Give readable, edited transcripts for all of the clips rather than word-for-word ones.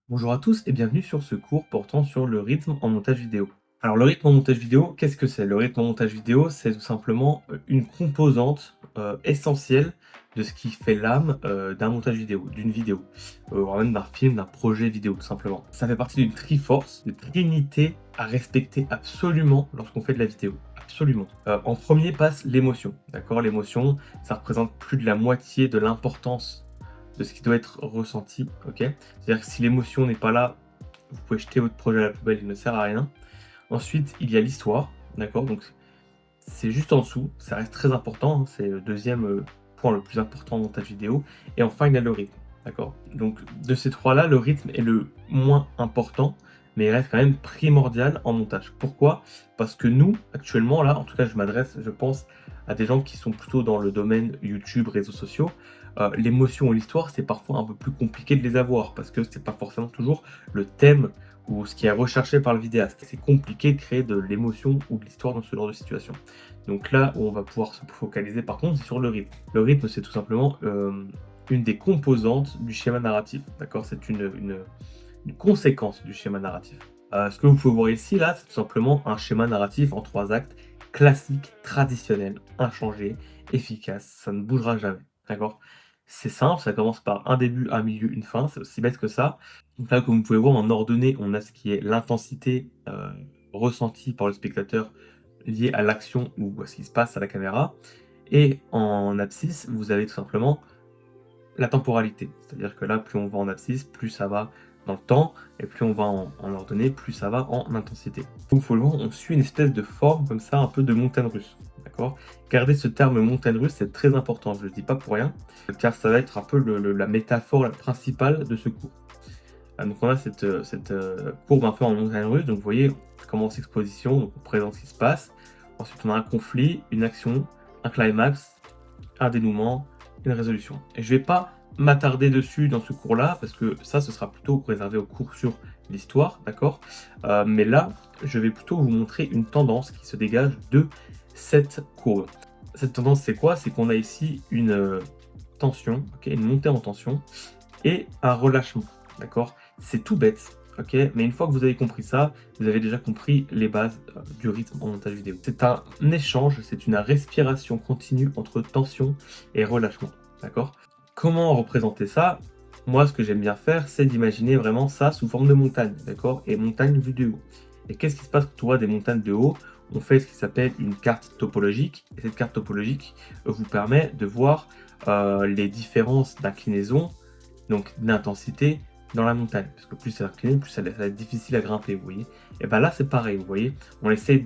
Bonjour à tous et bienvenue sur ce cours portant sur le rythme en montage vidéo. Alors le rythme en montage vidéo, qu'est-ce que c'est? Le rythme en montage vidéo, c'est tout simplement une composante essentielle de ce qui fait l'âme d'un montage vidéo, d'une vidéo, voire même d'un film, d'un projet vidéo tout simplement. Ça fait partie d'une triforce, de trinité à respecter absolument lorsqu'on fait de la vidéo. Absolument. En premier passe l'émotion, d'accord? L'émotion, ça représente plus de la moitié de l'importance de ce qui doit être ressenti, ok? C'est-à-dire que si l'émotion n'est pas là, vous pouvez jeter votre projet à la poubelle, il ne sert à rien. Ensuite, il y a l'histoire, d'accord? Donc c'est juste en dessous, ça reste très important, hein, c'est le deuxième point le plus important en montage vidéo. Et enfin, il y a le rythme, d'accord? Donc de ces trois-là, le rythme est le moins important, mais il reste quand même primordial en montage. Pourquoi? Parce que nous, actuellement, là, en tout cas, je m'adresse, je pense, à des gens qui sont plutôt dans le domaine YouTube, réseaux sociaux. L'émotion ou l'histoire, c'est parfois un peu plus compliqué de les avoir, parce que c'est pas forcément toujours le thème ou ce qui est recherché par le vidéaste. C'est compliqué de créer de l'émotion ou de l'histoire dans ce genre de situation. Donc là où on va pouvoir se focaliser par contre, c'est sur le rythme. Le rythme, c'est tout simplement une des composantes du schéma narratif. D'accord? C'est une conséquence du schéma narratif. Ce que vous pouvez voir ici, là, c'est tout simplement un schéma narratif en 3 actes, classique, traditionnel, inchangé, efficace, ça ne bougera jamais. D'accord? C'est simple, ça commence par un début, un milieu, une fin, c'est aussi bête que ça. Donc là, comme vous pouvez voir, en ordonnée, on a ce qui est l'intensité ressentie par le spectateur liée à l'action ou à ce qui se passe à la caméra. Et en abscisse, vous avez tout simplement la temporalité. C'est-à-dire que là, plus on va en abscisse, plus ça va dans le temps, et plus on va en ordonnée, plus ça va en intensité. Donc, faut le voir, on suit une espèce de forme comme ça, un peu de montagne russe. D'accord? Gardez ce terme montagne russe, c'est très important, je ne le dis pas pour rien, car ça va être un peu la métaphore principale de ce cours. Donc on a cette courbe un peu en montagne russe, donc vous voyez, on commence l'exposition, donc on présente ce qui se passe. Ensuite, on a un conflit, une action, un climax, un dénouement, une résolution. Et je vais pas m'attarder dessus dans ce cours-là, parce que ça, ce sera plutôt réservé au cours sur l'histoire, d'accord? Mais là, je vais plutôt vous montrer une tendance qui se dégage de cette courbe. Cette tendance, c'est quoi? C'est qu'on a ici une tension, ok, une montée en tension, et un relâchement, d'accord? C'est tout bête, ok? Mais une fois que vous avez compris ça, vous avez déjà compris les bases du rythme en montage vidéo. C'est un échange, c'est une respiration continue entre tension et relâchement, d'accord? Comment représenter ça? Moi, ce que j'aime bien faire, c'est d'imaginer vraiment ça sous forme de montagne, d'accord? Et montagne vue de haut. Et qu'est-ce qui se passe quand on voit des montagnes de haut? On fait ce qui s'appelle une carte topologique. Et cette carte topologique vous permet de voir les différences d'inclinaison, donc d'intensité dans la montagne. Parce que plus c'est incliné, plus ça va être difficile à grimper, vous voyez. Et bien là, c'est pareil, vous voyez. On essaie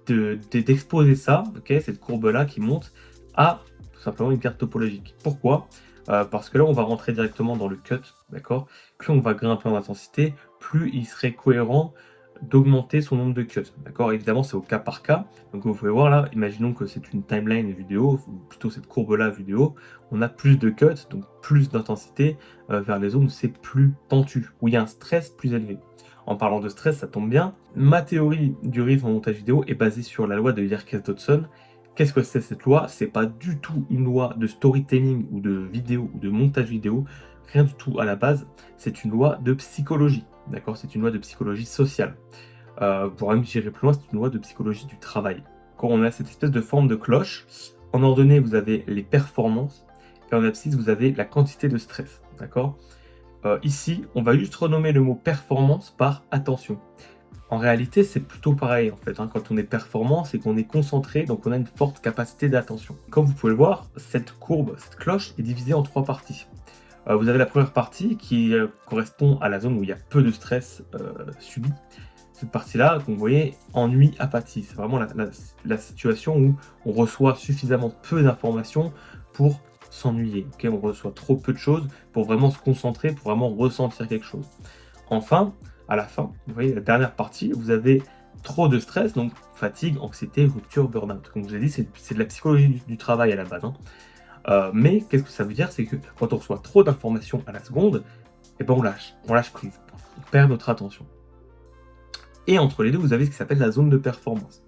d'exposer ça, ok, cette courbe-là qui monte, à tout simplement une carte topologique. Pourquoi? Parce que là, on va rentrer directement dans le cut, d'accord? Plus on va grimper en intensité, plus il serait cohérent d'augmenter son nombre de cuts, d'accord? Évidemment, c'est au cas par cas. Donc, vous pouvez voir là, imaginons que c'est une timeline vidéo, ou plutôt cette courbe-là vidéo, on a plus de cuts, donc plus d'intensité vers les zones où c'est plus pentu, où il y a un stress plus élevé. En parlant de stress, ça tombe bien. Ma théorie du rythme en montage vidéo est basée sur la loi de Yerkes-Dodson. Qu'est-ce que c'est cette loi? C'est pas du tout une loi de storytelling ou de vidéo ou de montage vidéo, rien du tout à la base. C'est une loi de psychologie, d'accord? C'est une loi de psychologie sociale. Pour même j'irai plus loin, c'est une loi de psychologie du travail. Quand on a cette espèce de forme de cloche, en ordonnée, vous avez les performances, et en abscisse, vous avez la quantité de stress, d'accord? Ici, on va juste renommer le mot performance par attention. En réalité, c'est plutôt pareil en fait, hein. Quand on est performant, c'est qu'on est concentré, donc on a une forte capacité d'attention. Comme vous pouvez le voir, cette courbe, cette cloche est divisée en 3 parties. Vous avez la première partie qui correspond à la zone où il y a peu de stress subi. Cette partie-là, comme vous voyez, ennui, apathie. C'est vraiment la situation où on reçoit suffisamment peu d'informations pour s'ennuyer. Ok, on reçoit trop peu de choses pour vraiment se concentrer, pour vraiment ressentir quelque chose. Enfin, à la fin, vous voyez, la dernière partie, vous avez trop de stress, donc fatigue, anxiété, rupture, burn-out. Comme je vous ai dit, c'est de la psychologie du travail à la base, hein. Mais qu'est-ce que ça veut dire? C'est que quand on reçoit trop d'informations à la seconde, eh ben on lâche prise, on perd notre attention. Et entre les deux, vous avez ce qui s'appelle la zone de performance.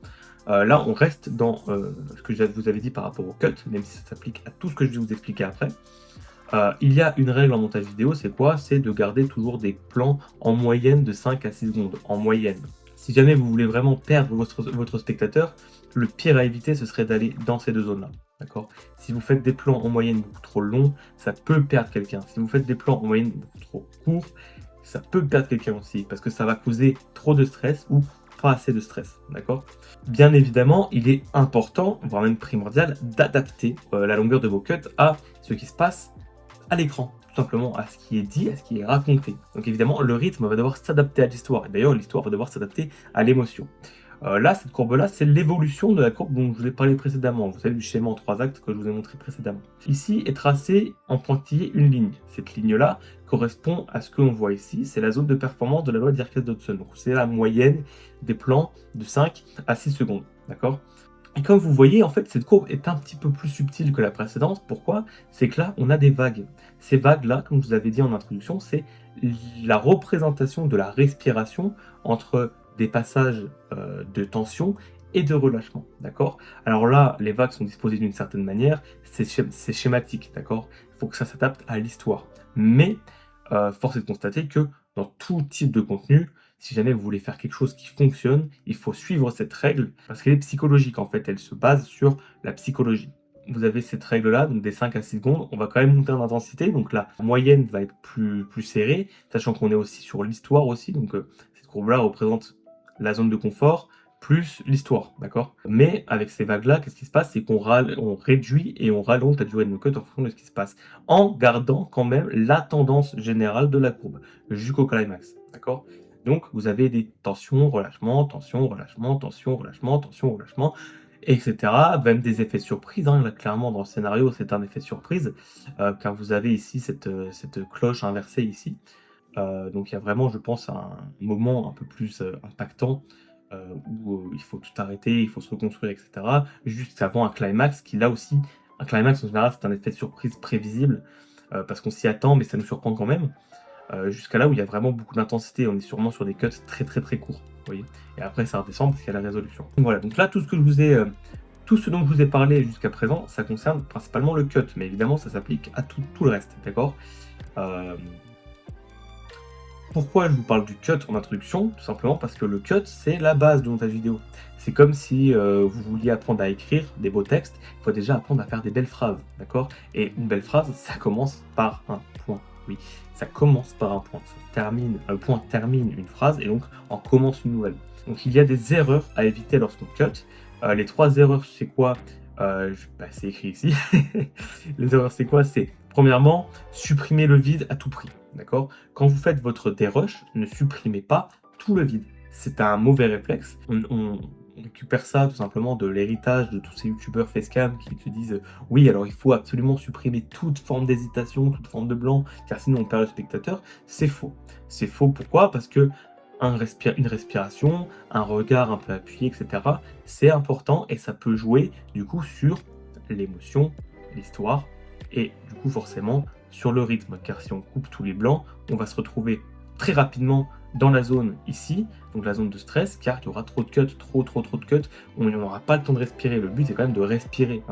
Là, on reste dans ce que je vous avais dit par rapport au cut, même si ça s'applique à tout ce que je vais vous expliquer après. Il y a une règle en montage vidéo, c'est quoi? C'est de garder toujours des plans en moyenne de 5 à 6 secondes, en moyenne. Si jamais vous voulez vraiment perdre votre spectateur, le pire à éviter, ce serait d'aller dans ces 2 zones-là, d'accord? Si vous faites des plans en moyenne beaucoup trop longs, ça peut perdre quelqu'un. Si vous faites des plans en moyenne beaucoup trop courts, ça peut perdre quelqu'un aussi, parce que ça va causer trop de stress ou pas assez de stress, d'accord? Bien évidemment, il est important, voire même primordial, d'adapter la longueur de vos cuts à ce qui se passe à l'écran, tout simplement à ce qui est dit, à ce qui est raconté. Donc évidemment, le rythme va devoir s'adapter à l'histoire, et d'ailleurs l'histoire va devoir s'adapter à l'émotion. Là, cette courbe-là, c'est l'évolution de la courbe dont je vous ai parlé précédemment. Vous savez, du schéma en 3 actes que je vous ai montré précédemment. Ici est tracée en pointillé une ligne. Cette ligne-là correspond à ce que l'on voit ici. C'est la zone de performance de la loi d'Yerkes-Dodson. Donc c'est la moyenne des plans de 5 à 6 secondes. D'accord? Et comme vous voyez, en fait, cette courbe est un petit peu plus subtile que la précédente. Pourquoi? C'est que là, on a des vagues. Ces vagues-là, comme je vous avais dit en introduction, c'est la représentation de la respiration entre des passages de tension et de relâchement, d'accord? Alors là, les vagues sont disposées d'une certaine manière, c'est schématique, d'accord? Il faut que ça s'adapte à l'histoire. Mais force est de constater que dans tout type de contenu, si jamais vous voulez faire quelque chose qui fonctionne, il faut suivre cette règle parce qu'elle est psychologique en fait, elle se base sur la psychologie. Vous avez cette règle-là, donc des 5 à 6 secondes, on va quand même monter en intensité, donc la moyenne va être plus serrée, sachant qu'on est aussi sur l'histoire aussi, donc cette courbe-là représente la zone de confort plus l'histoire, d'accord? Mais avec ces vagues-là, qu'est-ce qui se passe? C'est on réduit et on rallonge la durée de nos cuts en fonction de ce qui se passe, en gardant quand même la tendance générale de la courbe, jusqu'au climax, d'accord? Donc vous avez des tensions, relâchements, tensions, relâchements, tensions, relâchements, tensions, relâchements, etc. Même des effets surprises, hein. Là, clairement, dans le scénario, c'est un effet surprise, car vous avez ici cette cloche inversée ici. Donc il y a vraiment, je pense, un moment un peu plus impactant où il faut tout arrêter, il faut se reconstruire, etc. Juste avant un climax qui, là aussi, un climax en général, c'est un effet de surprise prévisible parce qu'on s'y attend, mais ça nous surprend quand même. Jusqu'à là où il y a vraiment beaucoup d'intensité, on est sûrement sur des cuts très très très courts, vous voyez. Et après ça redescend parce qu'il y a la résolution. Donc voilà, donc là tout ce dont je vous ai parlé jusqu'à présent, ça concerne principalement le cut, mais évidemment ça s'applique à tout le reste, d'accord? Euh, Pourquoi je vous parle du cut en introduction? Tout simplement parce que le cut, c'est la base de montage vidéo. C'est comme si vous vouliez apprendre à écrire des beaux textes, il faut déjà apprendre à faire des belles phrases, d'accord? Et une belle phrase, ça commence par un point. Oui, ça commence par un point. Un point termine une phrase et donc en commence une nouvelle. Donc il y a des erreurs à éviter lorsqu'on cut. Les 3 erreurs, c'est quoi? C'est écrit ici. Les erreurs, c'est quoi? C'est premièrement, supprimer le vide à tout prix. D'accord? Quand vous faites votre dérush, ne supprimez pas tout le vide. C'est un mauvais réflexe. On récupère ça tout simplement de l'héritage de tous ces youtubeurs facecam qui te disent oui, alors il faut absolument supprimer toute forme d'hésitation, toute forme de blanc, car sinon on perd le spectateur. C'est faux. C'est faux pourquoi? Parce que une respiration, un regard un peu appuyé, etc., c'est important et ça peut jouer du coup sur l'émotion, l'histoire et du coup forcément sur le rythme, car si on coupe tous les blancs, on va se retrouver très rapidement dans la zone ici, donc la zone de stress, car il y aura trop de cuts, trop de cuts, on n'aura pas le temps de respirer. Le but c'est quand même de respirer,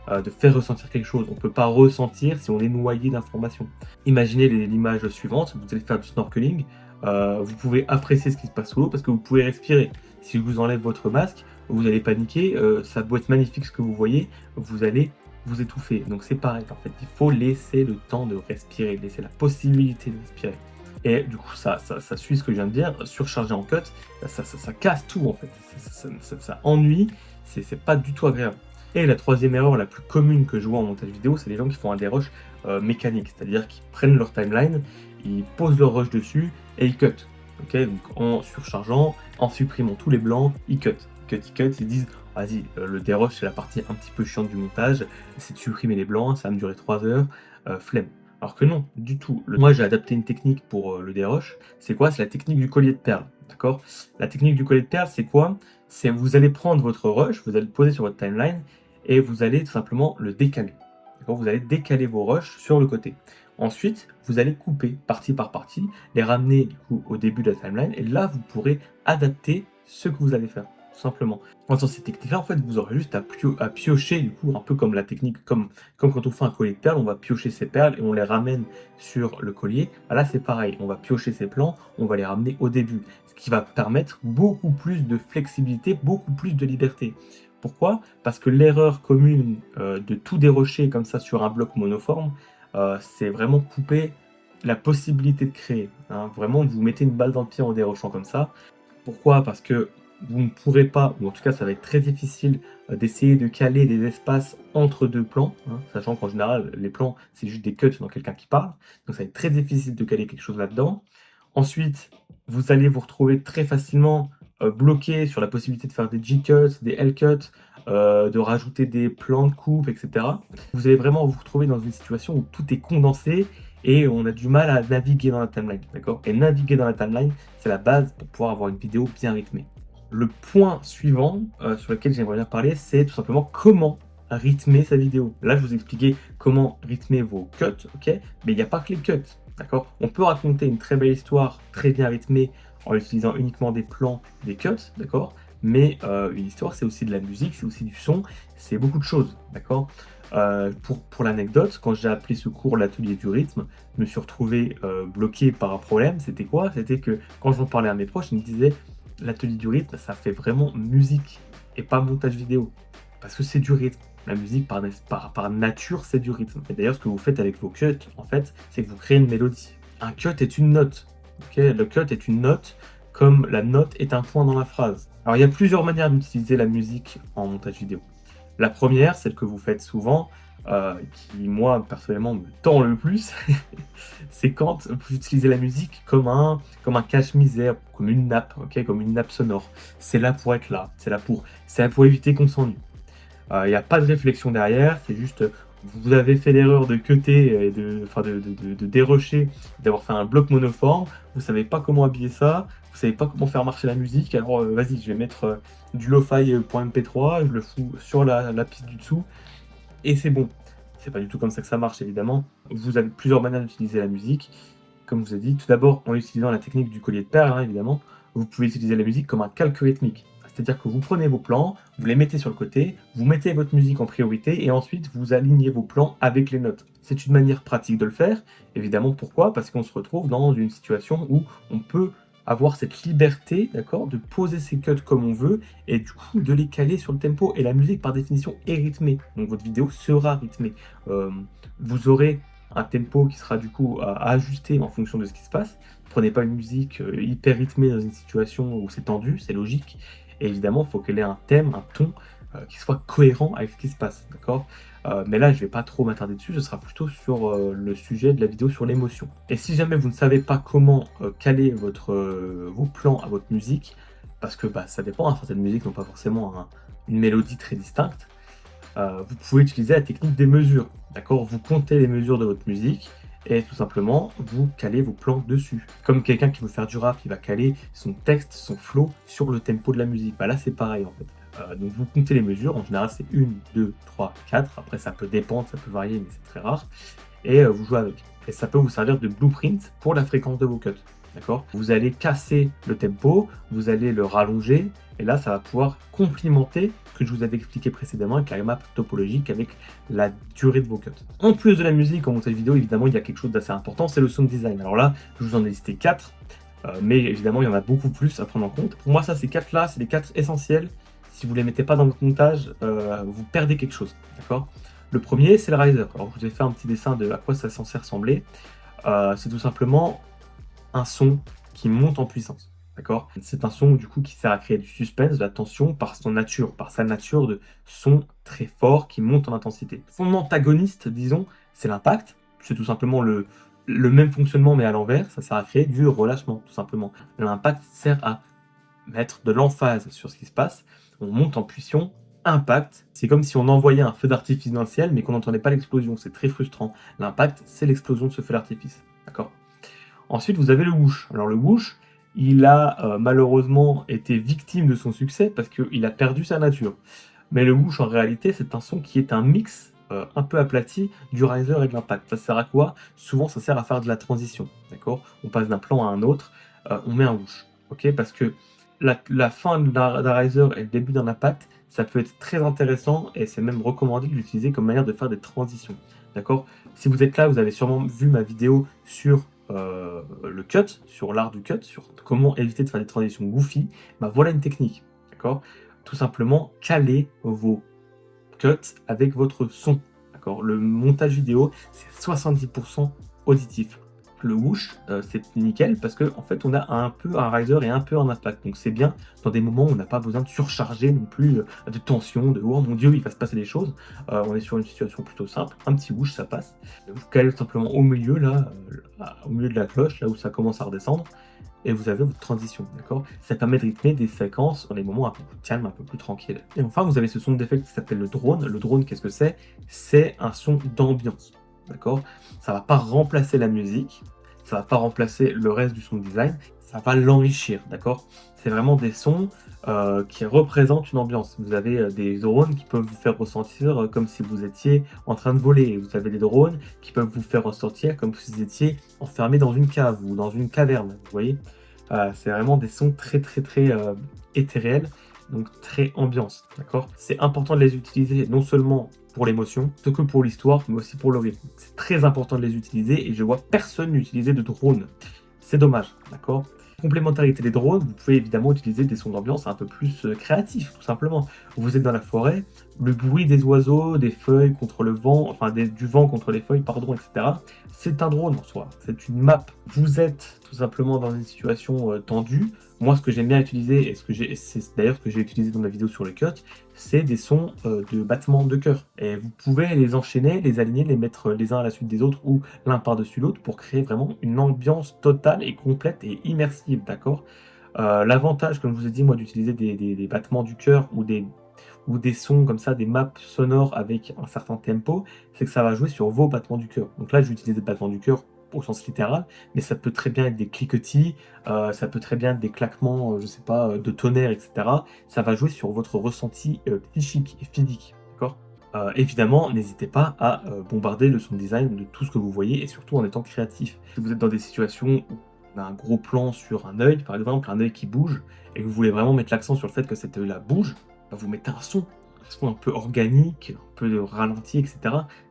hein, de faire ressentir quelque chose. On ne peut pas ressentir si on est noyé d'informations. Imaginez l'image suivante, vous allez faire du snorkeling, vous pouvez apprécier ce qui se passe sous l'eau parce que vous pouvez respirer. Si je vous enlève votre masque, vous allez paniquer, ça doit être magnifique ce que vous voyez, vous allez vous étouffer. Donc c'est pareil, en fait, il faut laisser le temps de respirer, laisser la possibilité de respirer. Et du coup, ça suit ce que je viens de dire, surcharger en cut, ça casse tout en fait, ça ennuie, c'est pas du tout agréable. Et la troisième erreur la plus commune que je vois en montage vidéo, c'est les gens qui font un dérush mécanique, c'est-à-dire qu'ils prennent leur timeline, ils posent leur rush dessus et ils cut. Ok, donc en surchargeant, en supprimant tous les blancs, ils cut. Ils disent vas-y, le dérush c'est la partie un petit peu chiante du montage, c'est de supprimer les blancs, ça va me durer 3 heures, flemme. Alors que non, du tout. Moi j'ai adapté une technique pour le dérush, c'est quoi? C'est la technique du collier de perles, d'accord? La technique du collier de perles, c'est quoi? C'est vous allez prendre votre rush, vous allez le poser sur votre timeline, et vous allez tout simplement le décaler. D'accord? Vous allez décaler vos rushs sur le côté. Ensuite, vous allez couper partie par partie, les ramener du coup au début de la timeline, et là vous pourrez adapter ce que vous allez faire. tout simplement. Dans ces techniques-là, en fait, vous aurez juste à piocher, du coup, un peu comme la technique, comme quand on fait un collier de perles, on va piocher ces perles et on les ramène sur le collier. Bah là, c'est pareil, on va piocher ces plans, on va les ramener au début, ce qui va permettre beaucoup plus de flexibilité, beaucoup plus de liberté. Pourquoi? Parce que l'erreur commune de tout dérocher comme ça sur un bloc monoforme, c'est vraiment couper la possibilité de créer, hein. Vraiment, vous mettez une balle dans le pied en dérochant comme ça. Pourquoi? Parce que vous ne pourrez pas, ou en tout cas ça va être très difficile, d'essayer de caler des espaces entre 2 plans, hein, sachant qu'en général les plans c'est juste des cuts dans quelqu'un qui parle, donc ça va être très difficile de caler quelque chose là-dedans. Ensuite, vous allez vous retrouver très facilement, bloqué sur la possibilité de faire des G-cuts, des L-cuts, de rajouter des plans de coupe et cetera. Vous allez vraiment vous retrouver dans une situation où tout est condensé et on a du mal à naviguer dans la timeline, d'accord? Et naviguer dans la timeline, c'est la base pour pouvoir avoir une vidéo bien rythmée. Le point suivant, sur lequel j'aimerais bien parler, c'est tout simplement comment rythmer sa vidéo. Là, je vous expliquais comment rythmer vos cuts, OK? Mais il n'y a pas que les cuts, d'accord? On peut raconter une très belle histoire, très bien rythmée, en utilisant uniquement des plans, des cuts, d'accord? Mais une histoire, c'est aussi de la musique, c'est aussi du son, c'est beaucoup de choses, d'accord? Pour l'anecdote, quand j'ai appelé ce cours l'atelier du rythme, je me suis retrouvé bloqué par un problème. C'était quoi? C'était que quand j'en parlais à mes proches, ils me disaient l'atelier du rythme, ça fait vraiment musique et pas montage vidéo. Parce que c'est du rythme. La musique, par nature, c'est du rythme. Et d'ailleurs, ce que vous faites avec vos cuts, en fait, c'est que vous créez une mélodie. Un cut est une note. Ok, le cut est une note, comme la note est un point dans la phrase. Alors, il y a plusieurs manières d'utiliser la musique en montage vidéo. La première, celle que vous faites souvent, qui moi personnellement me tend le plus, c'est quand vous utilisez la musique comme un cache-misère, comme une nappe, ok, comme une nappe sonore. C'est là pour être là, c'est là pour éviter qu'on s'ennuie. Il n'y a pas de réflexion derrière, c'est juste vous avez fait l'erreur de cutter et enfin de dérocher, d'avoir fait un bloc monoforme, vous savez pas comment habiller ça, vous savez pas comment faire marcher la musique, alors vas-y, je vais mettre du lo-fi.mp3, je le fous sur la piste du dessous, et c'est bon. C'est pas du tout comme ça que ça marche, évidemment. Vous avez plusieurs manières d'utiliser la musique. Comme je vous ai dit, tout d'abord, en utilisant la technique du collier de perles, hein, évidemment, vous pouvez utiliser la musique comme un calque rythmique. C'est-à-dire que vous prenez vos plans, vous les mettez sur le côté, vous mettez votre musique en priorité et ensuite vous alignez vos plans avec les notes. C'est une manière pratique de le faire. Évidemment, pourquoi? Parce qu'on se retrouve dans une situation où on peut avoir cette liberté, d'accord, de poser ses cuts comme on veut et du coup de les caler sur le tempo. Et la musique, par définition, est rythmée. Donc votre vidéo sera rythmée. Euh, vous aurez un tempo qui sera du coup à ajuster en fonction de ce qui se passe. Prenez pas une musique hyper rythmée dans une situation où c'est tendu, c'est logique. Et évidemment, il faut qu'elle ait un thème, un ton qui soit cohérent avec ce qui se passe, d'accord? Mais là, je vais pas trop m'attarder dessus, ce sera plutôt sur le sujet de la vidéo sur l'émotion. Et si jamais vous ne savez pas comment caler vos plans à votre musique, parce que bah, ça dépend, hein, certaines musiques n'ont pas forcément une mélodie très distincte, vous pouvez utiliser la technique des mesures, d'accord? Vous comptez les mesures de votre musique et tout simplement, vous calez vos plans dessus. Comme quelqu'un qui veut faire du rap, il va caler son texte, son flow sur le tempo de la musique. Bah là, c'est pareil en fait. Donc vous comptez les mesures, en général c'est 1, 2, 3, 4, après ça peut dépendre, ça peut varier, mais c'est très rare, et vous jouez avec. Et ça peut vous servir de blueprint pour la fréquence de vos cuts, d'accord? Vous allez casser le tempo, vous allez le rallonger, et là ça va pouvoir complimenter ce que je vous avais expliqué précédemment avec la map topologique, avec la durée de vos cuts. En plus de la musique en montage vidéo, évidemment il y a quelque chose d'assez important, c'est le sound design. Alors là, je vous en ai listé 4, mais évidemment il y en a beaucoup plus à prendre en compte. Pour moi ça, ces 4 là, c'est les 4 essentiels. Si vous ne les mettez pas dans votre montage, vous perdez quelque chose, d'accord? Le premier, c'est le riser. Alors, je vous ai fait un petit dessin de à quoi ça est censé ressembler. C'est tout simplement un son qui monte en puissance, d'accord? C'est un son, du coup, qui sert à créer du suspense, de la tension, par sa nature de son très fort qui monte en intensité. Son antagoniste, disons, c'est l'impact. C'est tout simplement le même fonctionnement, mais à l'envers. Ça sert à créer du relâchement, tout simplement. L'impact sert à mettre de l'emphase sur ce qui se passe. On monte en puissance, impact. C'est comme si on envoyait un feu d'artifice dans le ciel, mais qu'on n'entendait pas l'explosion. C'est très frustrant. L'impact, c'est l'explosion de ce feu d'artifice. D'accord? Ensuite, vous avez le whoosh. Alors le whoosh, il a malheureusement été victime de son succès parce qu'il a perdu sa nature. Mais le whoosh, en réalité, c'est un son qui est un mix un peu aplati du riser et de l'impact. Ça sert à quoi? Souvent, ça sert à faire de la transition. D'accord? On passe d'un plan à un autre, on met un whoosh. Ok? Parce que la fin d'un riser et le début d'un impact, ça peut être très intéressant et c'est même recommandé de l'utiliser comme manière de faire des transitions. D'accord? Si vous êtes là, vous avez sûrement vu ma vidéo sur le cut, sur l'art du cut, sur comment éviter de faire des transitions goofy. Bah, voilà une technique. D'accord? Tout simplement, caler vos cuts avec votre son. D'accord? Le montage vidéo, c'est 70% auditif. Le whoosh, c'est nickel parce que en fait, on a un peu un riser et un peu un impact. Donc c'est bien dans des moments où on n'a pas besoin de surcharger non plus de tension, de oh mon dieu, il va se passer des choses. On est sur une situation plutôt simple. Un petit whoosh, ça passe. Vous calez simplement au milieu, là, au milieu de la cloche, là où ça commence à redescendre et vous avez votre transition, d'accord? Ça permet de rythmer des séquences dans des moments un peu plus calmes, un peu plus tranquilles. Et enfin, vous avez ce son d'effet qui s'appelle le drone. Le drone, qu'est-ce que c'est? C'est un son d'ambiance, d'accord? Ça va pas remplacer la musique, ça va pas remplacer le reste du son design, ça va l'enrichir, d'accord? C'est vraiment des sons qui représentent une ambiance. Vous avez des drones qui peuvent vous faire ressentir comme si vous étiez en train de voler. Vous avez des drones qui peuvent vous faire ressentir comme si vous étiez enfermé dans une cave ou dans une caverne, vous voyez? C'est vraiment des sons très, très, très, éthériels, donc très ambiance, d'accord? C'est important de les utiliser non seulement pour l'émotion, que pour l'histoire, mais aussi pour le rythme. C'est très important de les utiliser et je vois personne utiliser de drone. C'est dommage, d'accord? Complémentarité des drones, vous pouvez évidemment utiliser des sons d'ambiance un peu plus, créatifs, tout simplement. Vous êtes dans la forêt, le bruit des oiseaux, des feuilles contre le vent, enfin du vent contre les feuilles, pardon, etc. C'est un drone en soi, c'est une map. Vous êtes tout simplement dans une situation tendue. Moi, ce que j'aime bien utiliser, c'est d'ailleurs ce que j'ai utilisé dans ma vidéo sur le cut, c'est des sons de battements de cœur. Et vous pouvez les enchaîner, les aligner, les mettre les uns à la suite des autres ou l'un par-dessus l'autre pour créer vraiment une ambiance totale et complète et immersive, d'accord? L'avantage, comme je vous ai dit, moi, d'utiliser des battements du cœur ou des sons comme ça, des maps sonores avec un certain tempo, c'est que ça va jouer sur vos battements du cœur. Donc là, j'utilise des battements du cœur au sens littéral, mais ça peut très bien être des cliquetis, ça peut très bien être des claquements, je sais pas, de tonnerre, etc. Ça va jouer sur votre ressenti psychique et physique, d'accord? Évidemment, n'hésitez pas à bombarder le sound design de tout ce que vous voyez et surtout en étant créatif. Si vous êtes dans des situations où on a un gros plan sur un œil, par exemple, un œil qui bouge, et que vous voulez vraiment mettre l'accent sur le fait que cet œil-là bouge, bah, vous mettez un son un peu organique, un peu ralenti, etc.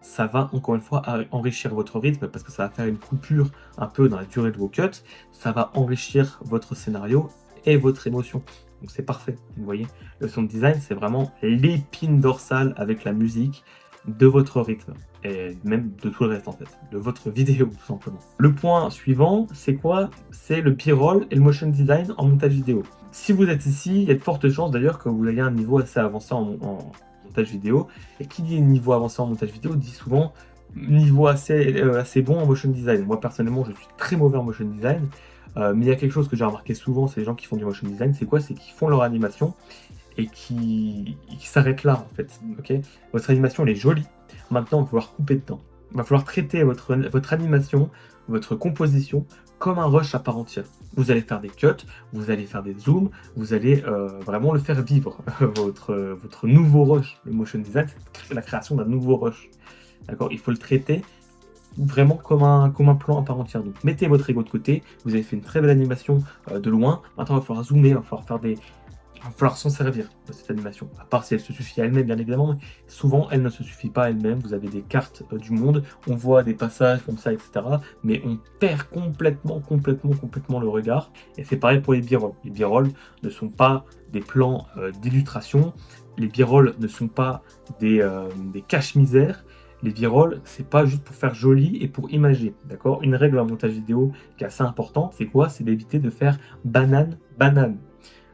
Ça va encore une fois enrichir votre rythme parce que ça va faire une coupure un peu dans la durée de vos cuts. Ça va enrichir votre scénario et votre émotion. Donc c'est parfait, vous voyez. Le sound design, c'est vraiment l'épine dorsale avec la musique de votre rythme et même de tout le reste en fait, de votre vidéo tout simplement. Le point suivant, c'est quoi? C'est le B-roll et le motion design en montage vidéo. Si vous êtes ici, il y a de fortes chances d'ailleurs que vous ayez un niveau assez avancé en montage vidéo. Et qui dit niveau avancé en montage vidéo dit souvent niveau assez bon en motion design. Moi personnellement, je suis très mauvais en motion design. Mais il y a quelque chose que j'ai remarqué souvent, c'est les gens qui font du motion design, c'est quoi? C'est qu'ils font leur animation et qui s'arrêtent là en fait. Ok, votre animation elle est jolie. Maintenant, il va falloir couper dedans. Il va falloir traiter votre animation, votre composition comme un rush à part entière. Vous allez faire des cuts, vous allez faire des zooms, vous allez vraiment le faire vivre. Votre nouveau rush, le motion design, c'est la création d'un nouveau rush. D'accord? Il faut le traiter vraiment comme un plan à part entière. Donc mettez votre ego de côté, vous avez fait une très belle animation de loin, maintenant il va falloir zoomer, il va falloir il va falloir s'en servir de cette animation. À part si elle se suffit à elle-même, bien évidemment, mais souvent elle ne se suffit pas à elle-même. Vous avez des cartes du monde, on voit des passages comme ça, etc. Mais on perd complètement le regard. Et c'est pareil pour les b-rolls. Les b-rolls ne sont pas des plans d'illustration, les b-rolls ne sont pas des cache-misères. Les b-rolls, c'est pas juste pour faire joli et pour imager, d'accord? Une règle en montage vidéo qui est assez importante, c'est quoi? C'est d'éviter de faire banane.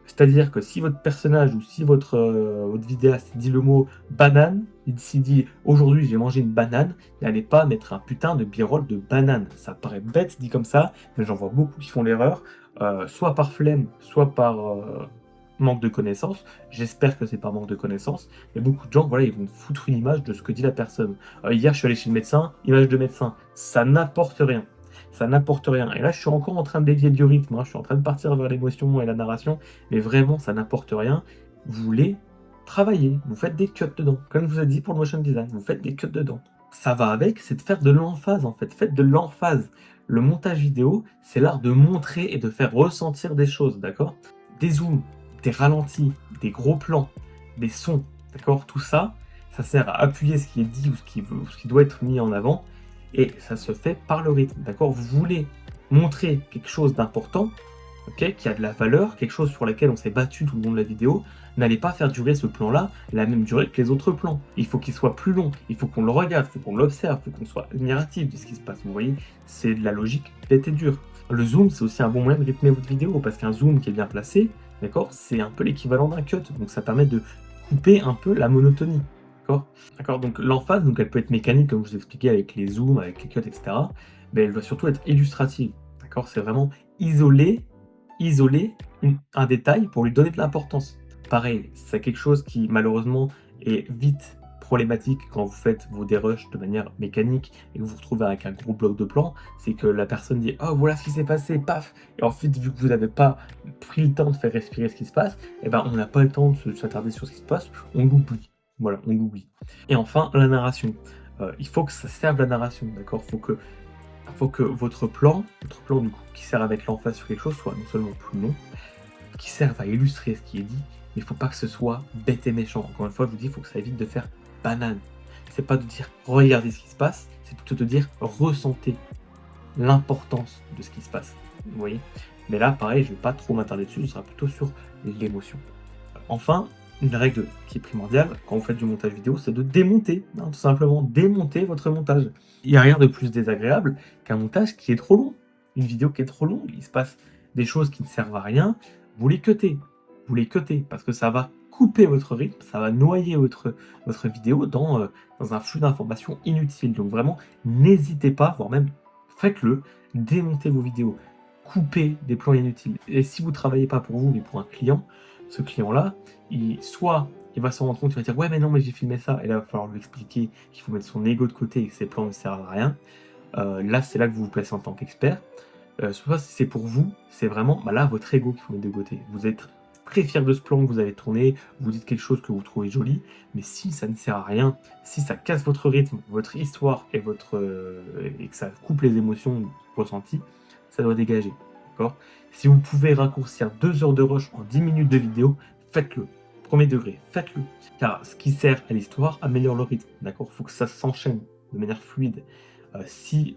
C'est-à-dire que si votre personnage ou si votre vidéaste dit le mot banane, s'il dit aujourd'hui j'ai mangé une banane, n'allez pas mettre un putain de b-roll de banane. Ça paraît bête dit comme ça, mais j'en vois beaucoup qui font l'erreur, soit par flemme, soit par manque de connaissances. J'espère que c'est par manque de connaissances. Mais beaucoup de gens, voilà, ils vont foutre une image de ce que dit la personne. Hier, je suis allé chez le médecin, image de médecin. Ça n'apporte rien. Ça n'apporte rien. Et là, je suis encore en train de dévier du rythme. Je suis en train de partir vers l'émotion et la narration. Mais vraiment, ça n'apporte rien. Vous voulez travailler. Vous faites des cuts dedans. Comme je vous ai dit pour le motion design, vous faites des cuts dedans. Ça va avec, c'est de faire de l'emphase en fait. Faites de l'emphase. Le montage vidéo, c'est l'art de montrer et de faire ressentir des choses, d'accord? des zooms, des ralentis, des gros plans, des sons, d'accord? Tout ça, ça sert à appuyer ce qui est dit ou ce qui doit être mis en avant et ça se fait par le rythme, d'accord? Vous voulez montrer quelque chose d'important, OK, qui a de la valeur, quelque chose sur laquelle on s'est battu tout le long de la vidéo, n'allez pas faire durer ce plan-là la même durée que les autres plans. Il faut qu'il soit plus long, il faut qu'on le regarde, il faut qu'on l'observe, il faut qu'on soit admiratif de ce qui se passe. Vous voyez, c'est de la logique bête et dure. Le zoom, c'est aussi un bon moyen de rythmer votre vidéo parce qu'un zoom qui est bien placé, d'accord, c'est un peu l'équivalent d'un cut. Donc ça permet de couper un peu la monotonie. D'accord. D'accord, donc l'emphase, donc elle peut être mécanique, comme je vous expliquais, avec les zooms, avec les cuts, etc. Mais elle doit surtout être illustrative. D'accord, c'est vraiment isoler un détail pour lui donner de l'importance. Pareil, c'est quelque chose qui malheureusement est vite problématique quand vous faites vos dérushs de manière mécanique et que vous vous retrouvez avec un gros bloc de plan, c'est que la personne dit oh voilà ce qui s'est passé, paf, et ensuite vu que vous n'avez pas pris le temps de faire respirer ce qui se passe, et ben on n'a pas le temps de s'attarder sur ce qui se passe, on l'oublie. Voilà, on l'oublie. Et enfin, la narration. Il faut que ça serve la narration, d'accord? Faut que votre plan du coup, qui sert à mettre l'emphase sur quelque chose, soit non seulement plus long, qui serve à illustrer ce qui est dit, mais il faut pas que ce soit bête et méchant. Encore une fois, je vous dis, il faut que ça évite de faire banane. C'est pas de dire regardez ce qui se passe, c'est plutôt de dire ressentez l'importance de ce qui se passe. Vous voyez? Mais là, pareil, je vais pas trop m'attarder dessus, ce sera plutôt sur l'émotion. Enfin, une règle qui est primordiale quand vous faites du montage vidéo, c'est de démonter, hein, tout simplement démonter votre montage. Il n'y a rien de plus désagréable qu'un montage qui est trop long. Une vidéo qui est trop longue, il se passe des choses qui ne servent à rien, vous les cuttez. Vous les cuttez parce que ça va couper votre rythme, ça va noyer votre vidéo dans un flux d'informations inutile. Donc vraiment, n'hésitez pas, voire même faites-le, démontez vos vidéos, coupez des plans inutiles. Et si vous ne travaillez pas pour vous, mais pour un client, ce client-là, soit il va s'en rendre compte, il va dire ouais mais non mais j'ai filmé ça, et là il va falloir lui expliquer qu'il faut mettre son ego de côté et que ses plans ne servent à rien. Là c'est là que vous vous placez en tant qu'expert. Soit si c'est pour vous, c'est vraiment là votre ego qu'il faut mettre de côté. Vous êtes très fier de ce plan que vous avez tourné, vous dites quelque chose que vous trouvez joli, mais si ça ne sert à rien, si ça casse votre rythme, votre histoire et et que ça coupe les émotions ressenties, ça doit dégager. D'accord? Si vous pouvez raccourcir 2 heures de rush en 10 minutes de vidéo, faites-le. Premier degré, faites-le. Car ce qui sert à l'histoire améliore le rythme. D'accord? Il faut que ça s'enchaîne de manière fluide. Si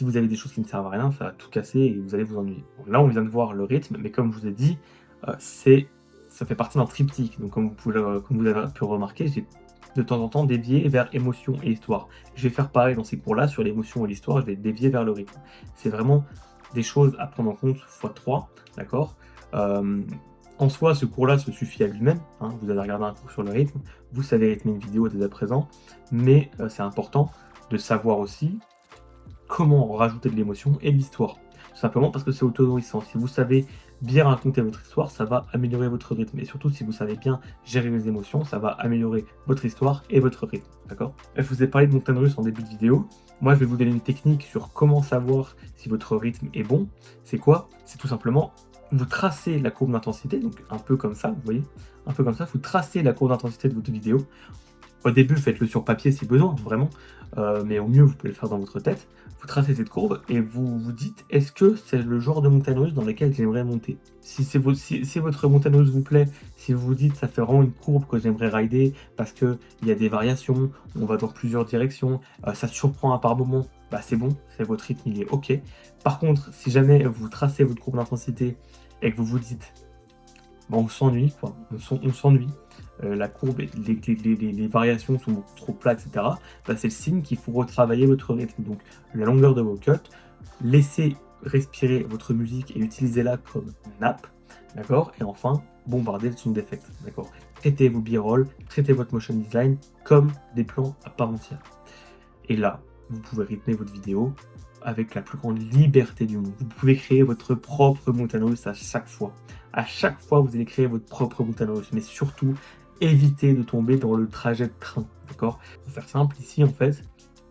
vous avez des choses qui ne servent à rien, ça va tout casser et vous allez vous ennuyer. Donc là, on vient de voir le rythme, mais comme je vous ai dit, ça fait partie d'un triptyque. Donc comme vous avez pu remarquer, j'ai de temps en temps dévié vers émotion et histoire. Je vais faire pareil dans ces cours-là, sur l'émotion et l'histoire, je vais dévier vers le rythme. C'est vraiment des choses à prendre en compte x3, d'accord? En soi, ce cours-là se suffit à lui-même, hein, vous avez regardé un cours sur le rythme, vous savez rythmer une vidéo dès à présent, mais c'est important de savoir aussi comment rajouter de l'émotion et de l'histoire. Tout simplement parce que c'est auto-nourrissant. Si vous savez bien raconter votre histoire, ça va améliorer votre rythme. Et surtout, si vous savez bien gérer les émotions, ça va améliorer votre histoire et votre rythme. D'accord? Je vous ai parlé de montagne russe en début de vidéo. Moi, je vais vous donner une technique sur comment savoir si votre rythme est bon. C'est quoi? C'est tout simplement, vous tracez la courbe d'intensité, donc un peu comme ça, vous voyez? Un peu comme ça, vous tracez la courbe d'intensité de votre vidéo. Au début, faites-le sur papier si besoin, vraiment. Mais au mieux, vous pouvez le faire dans votre tête. Vous tracez cette courbe et vous vous dites, est-ce que c'est le genre de montagne russe dans laquelle j'aimerais monter? Si votre montagne russe vous plaît, si vous vous dites, ça fait vraiment une courbe que j'aimerais rider parce qu'il y a des variations, on va dans plusieurs directions, ça surprend à par moment, bah c'est bon, c'est votre rythme, il est OK. Par contre, si jamais vous tracez votre courbe d'intensité et que vous vous dites, bah, on s'ennuie, quoi, on s'ennuie, la courbe, les variations sont beaucoup trop plates, etc., bah, c'est le signe qu'il faut retravailler votre rythme. Donc la longueur de vos cuts, laissez respirer votre musique et utilisez-la comme nappe, d'accord? Et enfin, bombardez le sound effect, d'accord? Traitez vos b-roll, traitez votre motion design comme des plans à part entière. Et là, vous pouvez rythmer votre vidéo avec la plus grande liberté du monde. Vous pouvez créer votre propre montagne russe à chaque fois. À chaque fois, vous allez créer votre propre montagne russe, mais surtout, évitez de tomber dans le trajet de train, d'accord? Pour faire simple, ici, en fait,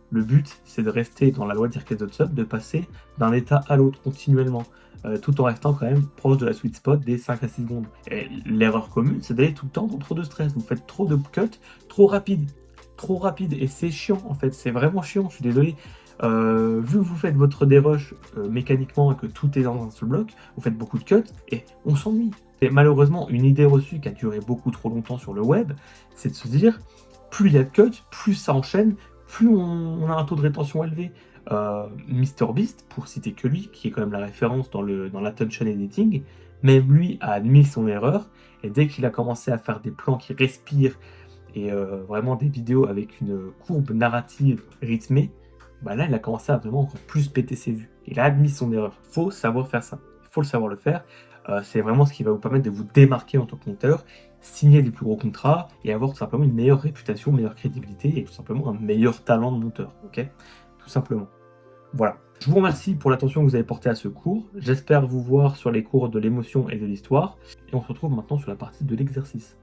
le but, c'est de rester dans la loi d'Irkazov, de passer d'un état à l'autre continuellement, tout en restant quand même proche de la sweet spot des 5 à 6 secondes. Et l'erreur commune, c'est d'aller tout le temps dans trop de stress. Vous faites trop de cuts, trop rapide, et c'est chiant, en fait, c'est vraiment chiant, je suis désolé. Vu que vous faites votre dérush mécaniquement et que tout est dans un seul bloc, vous faites beaucoup de cuts et on s'ennuie. C'est malheureusement une idée reçue qui a duré beaucoup trop longtemps sur le web, c'est de se dire plus il y a de cuts, plus ça enchaîne, plus on a un taux de rétention élevé. MrBeast, pour citer que lui, qui est quand même la référence dans l'attention editing, même lui a admis son erreur, et dès qu'il a commencé à faire des plans qui respirent et vraiment des vidéos avec une courbe narrative rythmée, bah là il a commencé à vraiment encore plus péter ses vues. Il a admis son erreur. Faut savoir faire ça. Il faut le savoir le faire. C'est vraiment ce qui va vous permettre de vous démarquer en tant que monteur, signer des plus gros contrats et avoir tout simplement une meilleure réputation, une meilleure crédibilité et tout simplement un meilleur talent de monteur. Ok, tout simplement. Voilà. Je vous remercie pour l'attention que vous avez portée à ce cours. J'espère vous voir sur les cours de l'émotion et de l'histoire. Et on se retrouve maintenant sur la partie de l'exercice.